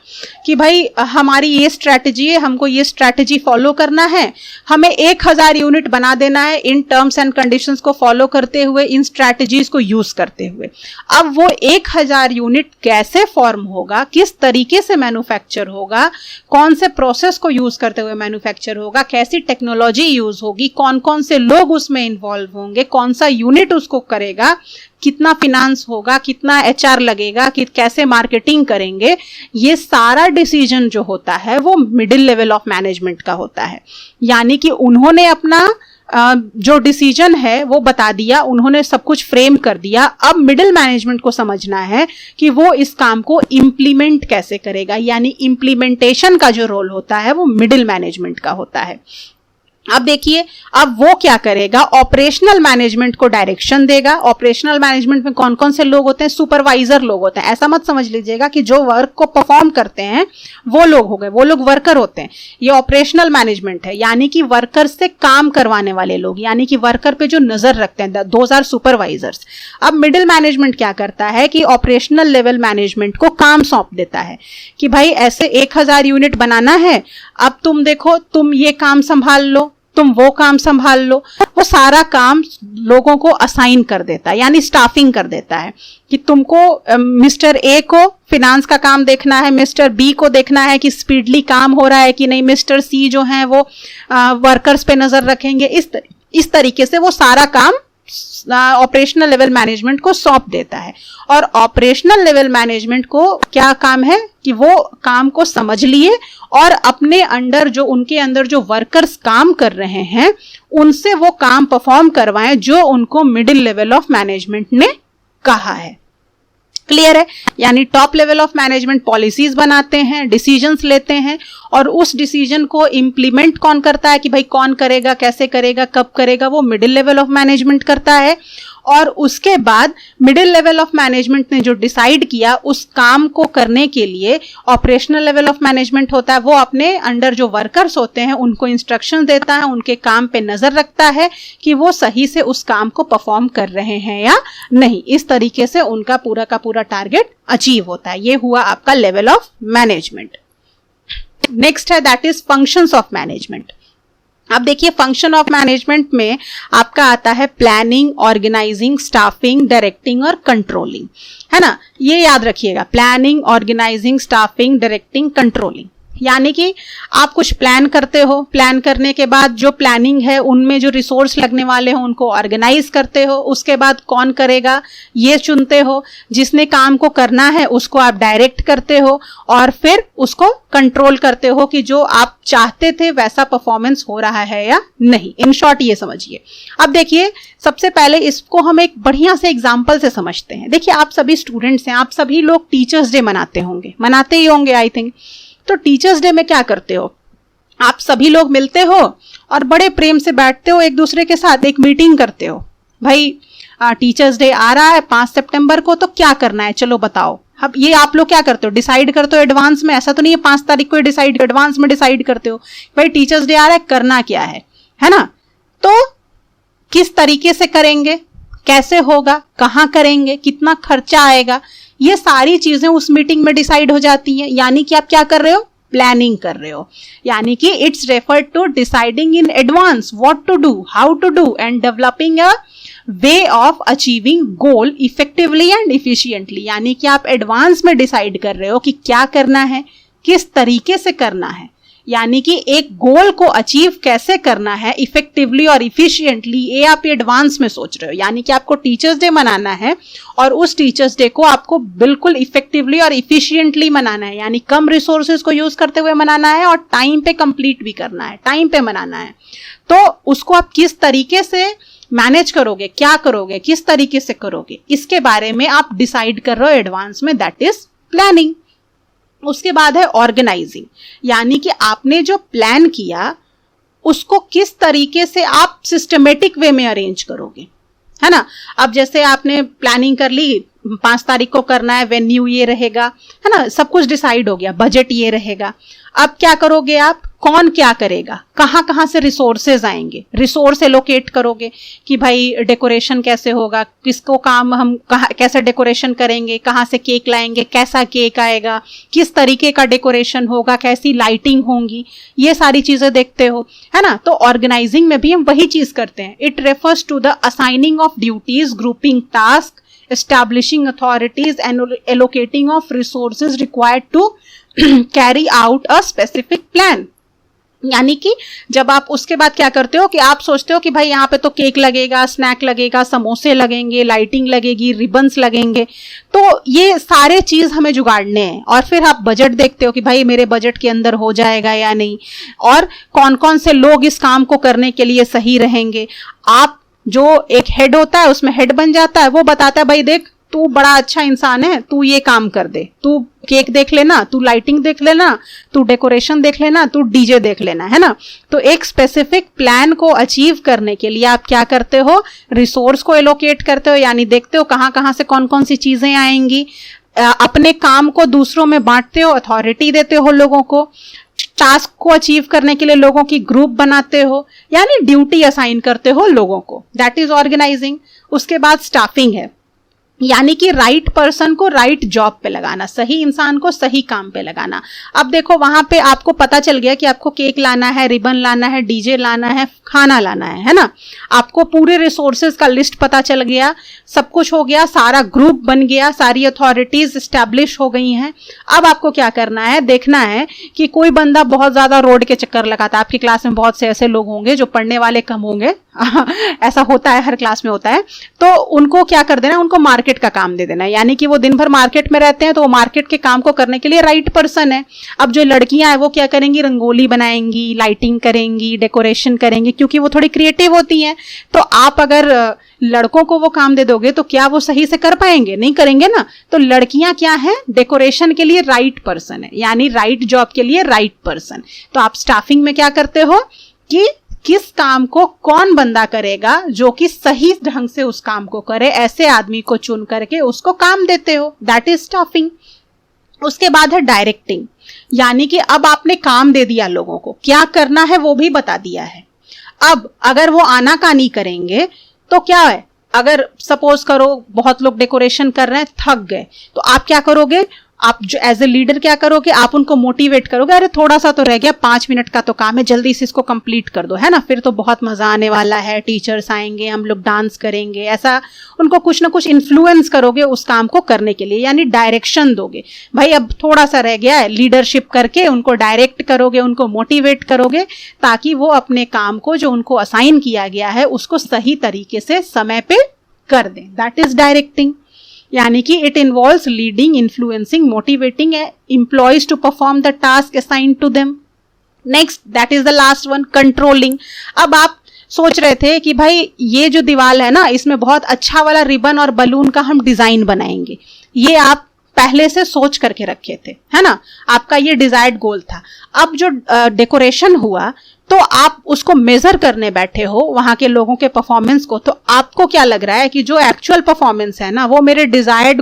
कि भाई हमारी ये स्ट्रैटेजी है, हमको ये स्ट्रैटेजी फॉलो करना है, हमें 1000 यूनिट बना देना है इन टर्म्स एंड कंडीशंस को फॉलो करते हुए, इन स्ट्रैटेजीज को यूज करते हुए। अब वो 1000 यूनिट कैसे फॉर्म होगा, किस तरीके से मैन्युफैक्चर होगा, कौन से प्रोसेस को यूज करते हुए मैन्युफैक्चर होगा, कैसी टेक्नोलॉजी यूज होगी, कौन कौन से लोग उसमें इन्वॉल्व होंगे, कौन सा यूनिट उसको करेगा, कितना फिनांस होगा, कितना एचआर लगेगा, कि कैसे मार्केटिंग करेंगे, ये सारा डिसीजन जो होता है वो मिडिल लेवल ऑफ मैनेजमेंट का होता है। यानी कि उन्होंने अपना जो डिसीजन है वो बता दिया, उन्होंने सब कुछ फ्रेम कर दिया। अब मिडिल मैनेजमेंट को समझना है कि वो इस काम को इम्प्लीमेंट कैसे करेगा। यानी इम्प्लीमेंटेशन का जो रोल होता है वो मिडिल मैनेजमेंट का होता है। अब देखिए, अब वो क्या करेगा, ऑपरेशनल मैनेजमेंट को डायरेक्शन देगा। ऑपरेशनल मैनेजमेंट में कौन कौन से लोग होते हैं, सुपरवाइजर लोग होते हैं। ऐसा मत समझ लीजिएगा कि जो वर्क को परफॉर्म करते हैं वो लोग हो गए, वो लोग वर्कर होते हैं। ये ऑपरेशनल मैनेजमेंट है, यानी कि वर्कर से काम करवाने वाले लोग, यानी कि वर्कर पे जो नजर रखते हैं, दोज आर सुपरवाइजर्स। अब मिडिल मैनेजमेंट क्या करता है कि ऑपरेशनल लेवल मैनेजमेंट को काम सौंप देता है कि भाई ऐसे 1000 यूनिट बनाना है, अब तुम देखो, तुम ये काम संभाल लो, तुम वो काम संभाल लो। वो सारा काम लोगों को असाइन कर देता है, यानी स्टाफिंग कर देता है कि तुमको मिस्टर ए को फिनांस का काम देखना है, मिस्टर बी को देखना है कि स्पीडली काम हो रहा है कि नहीं, मिस्टर सी जो है वो वर्कर्स पे नजर रखेंगे। इस तरीके से वो सारा काम ऑपरेशनल लेवल मैनेजमेंट को सौंप देता है। और ऑपरेशनल लेवल मैनेजमेंट को क्या काम है कि वो काम को समझ लिए और अपने अंडर जो उनके अंदर जो वर्कर्स काम कर रहे हैं उनसे वो काम परफॉर्म करवाएं जो उनको मिडिल लेवल ऑफ मैनेजमेंट ने कहा है। क्लियर है? यानी top level of management policies बनाते हैं, डिसीजंस लेते हैं और उस डिसीजन को इंप्लीमेंट कौन करता है कि भाई कौन करेगा, कैसे करेगा, कब करेगा, वो मिडिल लेवल ऑफ मैनेजमेंट करता है। और उसके बाद मिडिल लेवल ऑफ मैनेजमेंट ने जो डिसाइड किया उस काम को करने के लिए ऑपरेशनल लेवल ऑफ मैनेजमेंट होता है, वो अपने अंडर जो वर्कर्स होते हैं उनको इंस्ट्रक्शन देता है, उनके काम पे नजर रखता है कि वो सही से उस काम को परफॉर्म कर रहे हैं या नहीं। इस तरीके से उनका पूरा का पूरा टारगेट अचीव होता है। ये हुआ आपका लेवल ऑफ मैनेजमेंट। नेक्स्ट है that is functions of management. अब देखिए फंक्शन ऑफ मैनेजमेंट में आपका आता है प्लानिंग, ऑर्गेनाइजिंग, स्टाफिंग, डायरेक्टिंग और कंट्रोलिंग, है ना। ये याद रखिएगा, planning, organizing, staffing, directing, controlling. यानी कि आप कुछ प्लान करते हो, प्लान करने के बाद जो प्लानिंग है उनमें जो रिसोर्स लगने वाले हो उनको ऑर्गेनाइज करते हो, उसके बाद कौन करेगा ये चुनते हो, जिसने काम को करना है उसको आप डायरेक्ट करते हो और फिर उसको कंट्रोल करते हो कि जो आप चाहते थे वैसा परफॉर्मेंस हो रहा है या नहीं। इन शॉर्ट ये समझिए। अब देखिए सबसे पहले इसको हम एक बढ़िया से एग्जाम्पल से समझते हैं। देखिए आप सभी स्टूडेंट्स हैं, आप सभी लोग टीचर्स डे मनाते होंगे, मनाते ही होंगे आई थिंक। तो टीचर्स डे में क्या करते हो, आप सभी लोग मिलते हो और बड़े प्रेम से बैठते हो एक दूसरे के साथ, एक मीटिंग करते हो। भाई टीचर्स डे आ रहा है 5 सितंबर को, तो क्या करना है चलो बताओ। अब ये आप लोग क्या करते हो, डिसाइड करते हो एडवांस में। ऐसा तो नहीं है 5 तारीख को डिसाइड, एडवांस में डिसाइड करते हो भाई टीचर्स डे आ रहा है, करना क्या है ना। तो किस तरीके से करेंगे, कैसे होगा, कहाँ करेंगे, कितना खर्चा आएगा, ये सारी चीजें उस मीटिंग में डिसाइड हो जाती हैं। यानी कि आप क्या कर रहे हो, प्लानिंग कर रहे हो। यानी कि its refer to deciding in advance what to do, how to do and developing a way of achieving goal effectively and efficiently. यानी कि आप एडवांस में डिसाइड कर रहे हो कि क्या करना है, किस तरीके से करना है, यानी कि एक गोल को अचीव कैसे करना है इफेक्टिवली और इफिशिएंटली, ये आप एडवांस में सोच रहे हो। यानी कि आपको टीचर्स डे मनाना है और उस टीचर्स डे को आपको बिल्कुल इफेक्टिवली और इफिशिएंटली मनाना है, यानी कम रिसोर्सेज को यूज करते हुए मनाना है और टाइम पे कंप्लीट भी करना है, टाइम पे मनाना है। तो उसको आप किस तरीके से मैनेज करोगे, क्या करोगे, किस तरीके से करोगे, इसके बारे में आप डिसाइड कर रहे हो एडवांस में, दैट इज प्लानिंग। उसके बाद है ऑर्गेनाइजिंग, यानी कि आपने जो प्लान किया उसको किस तरीके से आप सिस्टमेटिक वे में अरेंज करोगे, है ना। अब जैसे आपने प्लानिंग कर ली 5 तारीख को करना है, वेन्यू ये रहेगा, है ना, सब कुछ डिसाइड हो गया, बजट ये रहेगा। अब क्या करोगे आप, कौन क्या करेगा, कहाँ कहाँ से रिसोर्सेज आएंगे, रिसोर्स एलोकेट करोगे कि भाई डेकोरेशन कैसे होगा, किसको काम हम कैसे डेकोरेशन करेंगे, कहाँ से केक लाएंगे, कैसा केक आएगा, किस तरीके का डेकोरेशन होगा, कैसी लाइटिंग होंगी, ये सारी चीजें देखते हो, है ना। तो ऑर्गेनाइजिंग में भी हम वही चीज करते हैं। It refers to the assigning of duties, grouping task, establishing authorities and allocating of resources required to carry out a specific plan। यानी कि जब आप उसके बाद क्या करते हो कि आप सोचते हो कि भाई यहाँ पे तो केक लगेगा, स्नैक लगेगा, समोसे लगेंगे, लाइटिंग लगेगी, रिबन्स लगेंगे, तो ये सारे चीज हमें जुगाड़ने हैं। और फिर आप बजट देखते हो कि भाई मेरे बजट के अंदर हो जाएगा या नहीं, और कौन कौन से लोग इस काम को करने के लिए सही रहेंगे। आप जो एक हेड होता है उसमें हेड बन जाता है, वो बताता है भाई देख तू बड़ा अच्छा इंसान है, तू ये काम कर दे, तू केक देख लेना, तू लाइटिंग देख लेना, तू डेकोरेशन देख लेना, तू डीजे देख लेना, है ना। तो एक स्पेसिफिक प्लान को अचीव करने के लिए आप क्या करते हो, रिसोर्स को एलोकेट करते हो, यानी देखते हो कहाँ कहाँ से कौन कौन सी चीजें आएंगी, अपने काम को दूसरों में बांटते हो, अथॉरिटी देते हो लोगों को, टास्क को अचीव करने के लिए लोगों की ग्रुप बनाते हो, यानी ड्यूटी असाइन करते हो लोगों को, दैट इज ऑर्गेनाइजिंग। उसके बाद स्टाफिंग है, यानी कि राइट पर्सन को राइट जॉब पे लगाना, सही इंसान को सही काम पे लगाना। अब देखो वहां पे आपको पता चल गया कि आपको केक लाना है, रिबन लाना है, डीजे लाना है, खाना लाना है ना। आपको पूरे रिसोर्सेज का लिस्ट पता चल गया, सब कुछ हो गया, सारा ग्रुप बन गया, सारी अथॉरिटीज एस्टैब्लिश हो गई हैं। अब आपको क्या करना है, देखना है कि कोई बंदा बहुत ज्यादा रोड के चक्कर लगाता है। आपकी क्लास में बहुत से ऐसे लोग होंगे जो पढ़ने वाले कम होंगे, ऐसा होता है, हर क्लास में होता है। तो उनको क्या कर देना, उनको मार्केट का काम दे देना, यानी कि वो दिन भर मार्केट में रहते हैं तो वो मार्केट के काम को करने के लिए राइट पर्सन है। अब जो लड़कियां हैं वो क्या करेंगी, रंगोली बनाएंगी, लाइटिंग करेंगी, डेकोरेशन करेंगी, क्योंकि वो थोड़ी क्रिएटिव होती हैं। तो आप अगर लड़कों को वो काम दे दोगे तो क्या वो सही से कर पाएंगे, नहीं करेंगे ना। तो लड़कियां क्या है, डेकोरेशन के लिए राइट पर्सन है, यानी राइट जॉब के लिए राइट पर्सन। तो आप स्टाफिंग में क्या करते हो कि किस काम को कौन बंदा करेगा जो कि सही ढंग से उस काम को करे, ऐसे आदमी को चुन करके उसको काम देते हो, दैट इज स्टाफिंग। उसके बाद है डायरेक्टिंग, यानी कि अब आपने काम दे दिया, लोगों को क्या करना है वो भी बता दिया है। अब अगर वो आनाकानी करेंगे तो क्या है, अगर सपोज करो बहुत लोग डेकोरेशन कर रहे हैं, थक गए, तो आप क्या करोगे, आप जो एज ए लीडर क्या करोगे, आप उनको मोटिवेट करोगे, अरे थोड़ा सा तो रह गया, 5 मिनट का तो काम है, जल्दी से इसको कंप्लीट कर दो, है ना, फिर तो बहुत मजा आने वाला है, टीचर्स आएंगे, हम लोग डांस करेंगे, ऐसा उनको कुछ ना कुछ इन्फ्लुएंस करोगे उस काम को करने के लिए, यानी डायरेक्शन दोगे। भाई अब थोड़ा सा रह गया है, लीडरशिप करके उनको डायरेक्ट करोगे, उनको मोटिवेट करोगे, ताकि वो अपने काम को जो उनको असाइन किया गया है उसको सही तरीके से समय पे कर दें, दैट इज डायरेक्टिंग। यानी कि it involves leading, influencing, motivating employees to perform the task assigned to them. Next, that is the last one, controlling. अब आप सोच रहे थे कि भाई ये जो दीवार है ना, इसमें बहुत अच्छा वाला रिबन और बलून का हम डिजाइन बनाएंगे, ये आप पहले से सोच करके रखे थे, है ना, आपका ये डिजायर्ड गोल था। अब जो डेकोरेशन हुआ तो आप उसको मेजर करने बैठे हो वहां के लोगों के परफॉर्मेंस को, तो आपको क्या लग रहा है कि जो एक्चुअल परफॉर्मेंस है ना वो मेरे डिजायर्ड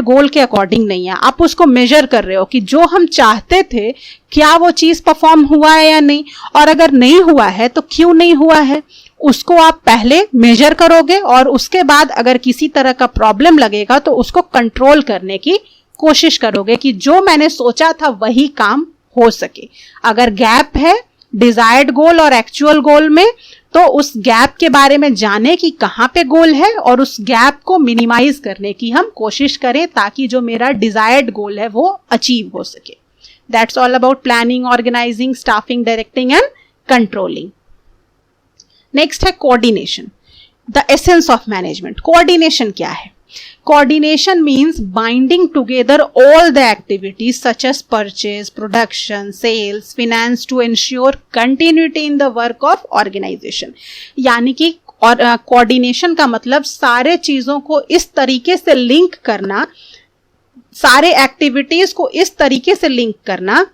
गोल के अकॉर्डिंग नहीं है। आप उसको मेजर कर रहे हो कि जो हम चाहते थे क्या वो चीज परफॉर्म हुआ है या नहीं, और अगर नहीं हुआ है तो क्यों नहीं हुआ है, उसको आप पहले मेजर करोगे और उसके बाद अगर किसी तरह का प्रॉब्लम लगेगा तो उसको कंट्रोल करने की कोशिश करोगे कि जो मैंने सोचा था वही काम हो सके। अगर गैप है डिजायर्ड गोल और एक्चुअल गोल में, तो उस गैप के बारे में जाने कि कहां पे गोल है और उस गैप को मिनिमाइज करने की हम कोशिश करें ताकि जो मेरा डिजायर्ड गोल है वो अचीव हो सके। That's all about planning, organizing, staffing, directing and controlling. Next है coordination, the essence of management. Coordination क्या है? Coordination means binding together all the activities such as purchase, production, sales, finance to ensure continuity in the work of organization. यानी कि coordination का मतलब सारे चीजों को इस तरीके से लिंक करना, सारे एक्टिविटीज को इस तरीके से लिंक करना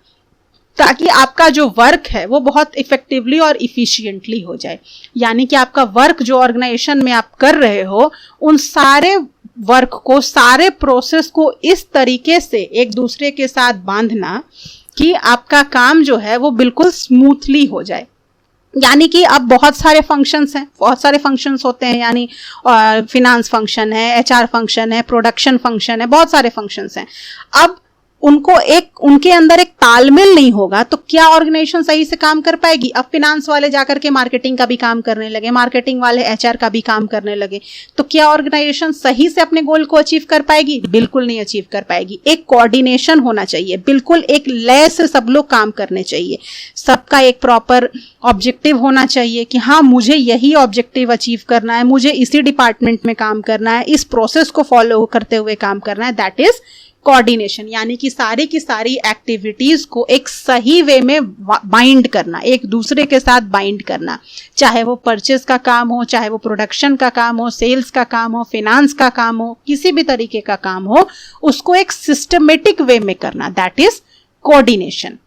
ताकि आपका जो वर्क है वो बहुत इफेक्टिवली और इफिशिएंटली हो जाए। यानी कि आपका वर्क जो ऑर्गेनाइजेशन में आप कर रहे हो, उन सारे वर्क को, सारे प्रोसेस को इस तरीके से एक दूसरे के साथ बांधना कि आपका काम जो है वो बिल्कुल स्मूथली हो जाए। यानी कि अब बहुत सारे फंक्शंस हैं, बहुत सारे फंक्शंस होते हैं, यानी फिनांस फंक्शन है, एचआर फंक्शन है, प्रोडक्शन फंक्शन है, बहुत सारे फंक्शंस हैं। अब उनके अंदर एक तालमेल नहीं होगा तो क्या ऑर्गेनाइजेशन सही से काम कर पाएगी? अब फिनांस वाले जाकर के मार्केटिंग का भी काम करने लगे, मार्केटिंग वाले एचआर का भी काम करने लगे, तो क्या ऑर्गेनाइजेशन सही से अपने गोल को अचीव कर पाएगी? बिल्कुल नहीं अचीव कर पाएगी। एक कोऑर्डिनेशन होना चाहिए, बिल्कुल एक लय से सब लोग काम करने चाहिए, सबका एक प्रॉपर ऑब्जेक्टिव होना चाहिए कि हाँ मुझे यही ऑब्जेक्टिव अचीव करना है, मुझे इसी डिपार्टमेंट में काम करना है, इस प्रोसेस को फॉलो करते हुए काम करना है, दैट इज कोऑर्डिनेशन। यानी कि सारी की सारी एक्टिविटीज को एक सही वे में बाइंड करना, एक दूसरे के साथ बाइंड करना, चाहे वो परचेज का काम हो, चाहे वो प्रोडक्शन का काम हो, सेल्स का काम हो, फिनांस का काम हो, किसी भी तरीके का काम हो, उसको एक सिस्टमेटिक वे में करना, that is coordination.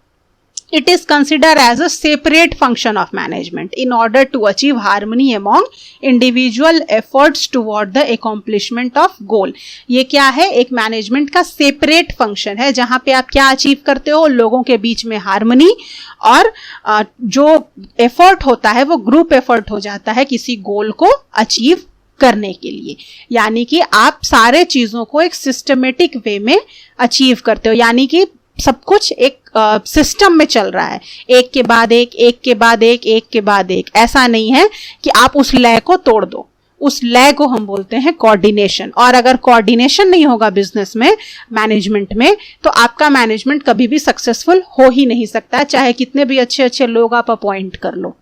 It is considered as a separate function of management in order to achieve harmony among individual efforts toward the accomplishment of goal. ये क्या है? एक मैनेजमेंट का सेपरेट फंक्शन है जहां पे आप क्या अचीव करते हो? लोगों के बीच में हार्मनी, और जो एफर्ट होता है वो ग्रुप एफर्ट हो जाता है किसी गोल को अचीव करने के लिए। यानी कि आप सारे चीजों को एक सिस्टमेटिक वे में अचीव करते हो, यानी कि सब कुछ एक सिस्टम में चल रहा है, एक के बाद एक, एक के बाद एक, एक के बाद एक। ऐसा नहीं है कि आप उस लय को तोड़ दो, उस लय को हम बोलते हैं कोऑर्डिनेशन। और अगर कोऑर्डिनेशन नहीं होगा बिजनेस में, मैनेजमेंट में, तो आपका मैनेजमेंट कभी भी सक्सेसफुल हो ही नहीं सकता, चाहे कितने भी अच्छे अच्छे लोग आप अपॉइंट कर लो।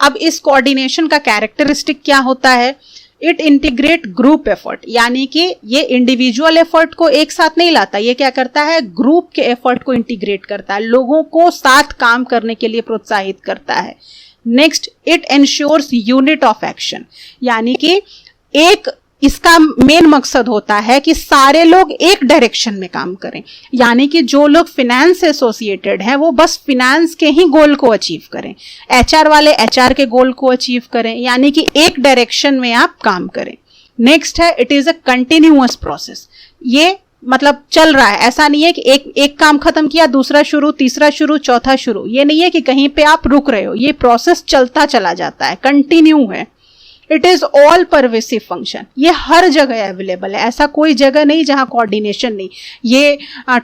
अब इस कोऑर्डिनेशन का कैरेक्टरिस्टिक क्या होता है? इट इंटीग्रेट ग्रुप एफर्ट, यानी कि ये इंडिविजुअल एफर्ट को एक साथ नहीं लाता, ये क्या करता है? ग्रुप के एफर्ट को इंटीग्रेट करता है, लोगों को साथ काम करने के लिए प्रोत्साहित करता है। Next, it ensures unit of action, यानी कि एक इसका मेन मकसद होता है कि सारे लोग एक डायरेक्शन में काम करें, यानी कि जो लोग फिनेंस से एसोसिएटेड हैं वो बस फिनेंस के ही गोल को अचीव करें, एचआर वाले एचआर के गोल को अचीव करें, यानी कि एक डायरेक्शन में आप काम करें। नेक्स्ट है, it is a continuous process, ये मतलब चल रहा है, ऐसा नहीं है कि एक काम खत्म किया, दूसरा शुरू, तीसरा शुरू, चौथा शुरू, ये नहीं है कि कहीं पे आप रुक रहे हो, ये प्रोसेस चलता चला जाता है, कंटिन्यू है। It is all pervasive function, ये हर जगह अवेलेबल है, ऐसा कोई जगह नहीं जहां कोऑर्डिनेशन नहीं। ये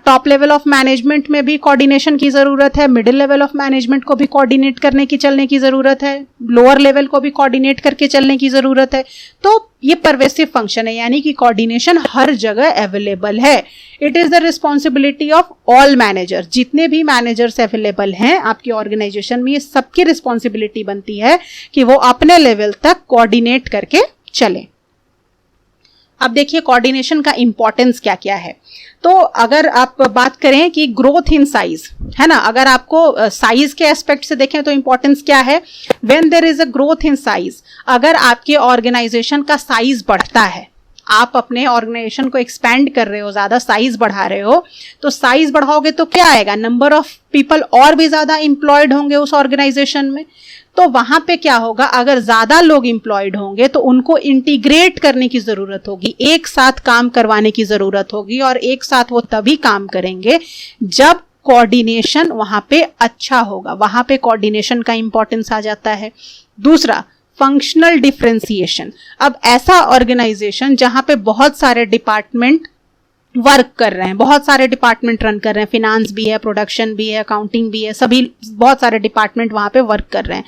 टॉप लेवल ऑफ मैनेजमेंट में भी कोऑर्डिनेशन की जरूरत है, मिडिल लेवल ऑफ मैनेजमेंट को भी कोऑर्डिनेट करने की चलने की जरूरत है, लोअर लेवल को भी कोऑर्डिनेट करके चलने की जरूरत है। तो ये परवेसिव फंक्शन है, यानी कि कोऑर्डिनेशन हर जगह अवेलेबल है। It is the responsibility of all manager, जितने भी मैनेजर्स अवेलेबल हैं आपकी ऑर्गेनाइजेशन में, ये सबकी रिस्पॉन्सिबिलिटी बनती है कि वो अपने लेवल तक कोऑर्डिनेट करके चले। अब देखिए कोऑर्डिनेशन का इंपॉर्टेंस क्या क्या है। तो अगर आप बात करें कि ग्रोथ इन साइज, है ना, अगर आपको साइज के एस्पेक्ट से देखें तो इंपॉर्टेंस क्या है? When there is a growth in size, अगर आपके ऑर्गेनाइजेशन का साइज बढ़ता है, आप अपने ऑर्गेनाइजेशन को एक्सपैंड कर रहे हो, ज्यादा साइज बढ़ा रहे हो, तो साइज बढ़ाओगे तो क्या आएगा? नंबर ऑफ पीपल और भी ज्यादा एम्प्लॉयड होंगे उस ऑर्गेनाइजेशन में। तो वहां पे क्या होगा? अगर ज्यादा लोग एम्प्लॉयड होंगे तो उनको इंटीग्रेट करने की जरूरत होगी, एक साथ काम करवाने की जरूरत होगी, और एक साथ वो तभी काम करेंगे जब कोऑर्डिनेशन वहां पे अच्छा होगा, वहां पे कोऑर्डिनेशन का इंपॉर्टेंस आ जाता है। दूसरा, फंक्शनल डिफरेंशिएशन। अब ऐसा ऑर्गेनाइजेशन जहां पे बहुत सारे डिपार्टमेंट वर्क कर रहे हैं, बहुत सारे डिपार्टमेंट रन कर रहे हैं, फिनांस भी है, प्रोडक्शन भी है, अकाउंटिंग भी है, सभी बहुत सारे डिपार्टमेंट वहां पे वर्क कर रहे हैं,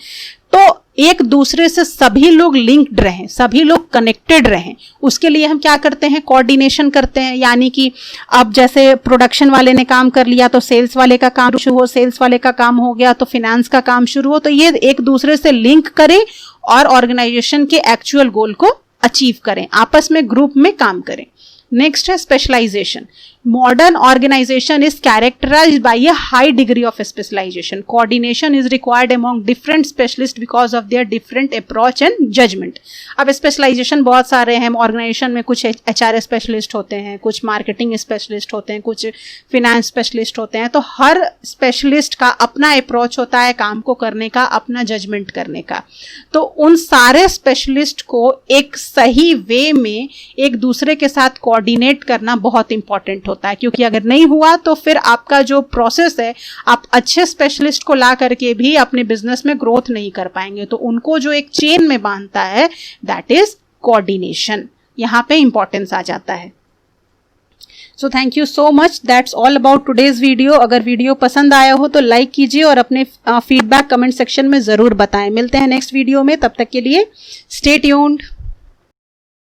तो एक दूसरे से सभी लोग लिंक्ड रहें, सभी लोग कनेक्टेड रहें, उसके लिए हम क्या करते हैं? कोऑर्डिनेशन करते हैं। यानी कि अब जैसे प्रोडक्शन वाले ने काम कर लिया तो सेल्स वाले का काम शुरू हो, सेल्स वाले का काम हो गया तो फिनेंस का काम शुरू हो, तो ये एक दूसरे से लिंक करें और ऑर्गेनाइजेशन के एक्चुअल गोल को अचीव करें, आपस में ग्रुप में काम करें। नेक्स्ट है specialisation. Modern organization is characterized by a high degree of specialization. Coordination is required among different specialists because of their different approach and judgment. अब स्पेशलाइजेशन बहुत सारे हैं ऑर्गेनाइजेशन में, कुछ HR स्पेशलिस्ट होते हैं, कुछ मार्केटिंग स्पेशलिस्ट होते हैं, कुछ फिनेंस स्पेशलिस्ट होते हैं, तो हर स्पेशलिस्ट का अपना अप्रोच होता है काम को करने का, अपना जजमेंट करने का। तो उन सारे स्पेशलिस्ट को एक सही वे में एक दूसरे के साथ कोऑर्डिनेट करना बहुत इंपॉर्टेंट होता है, क्योंकि अगर नहीं हुआ तो फिर आपका जो प्रोसेस है, आप अच्छे स्पेशलिस्ट को ला करके भी अपने बिजनेस में ग्रोथ नहीं कर पाएंगे। तो उनको जो एक चेन में बांधता है, दैट इज कोऑर्डिनेशन, यहाँ पे इंपॉर्टेंस आ जाता है। So thank you so much, that's all about today's video. अगर वीडियो पसंद आया हो तो लाइक कीजिए और अपने फीडबैक कमेंट सेक्शन में जरूर बताएं। मिलते हैं नेक्स्ट वीडियो में, तब तक के लिए स्टे ट्यून्ड।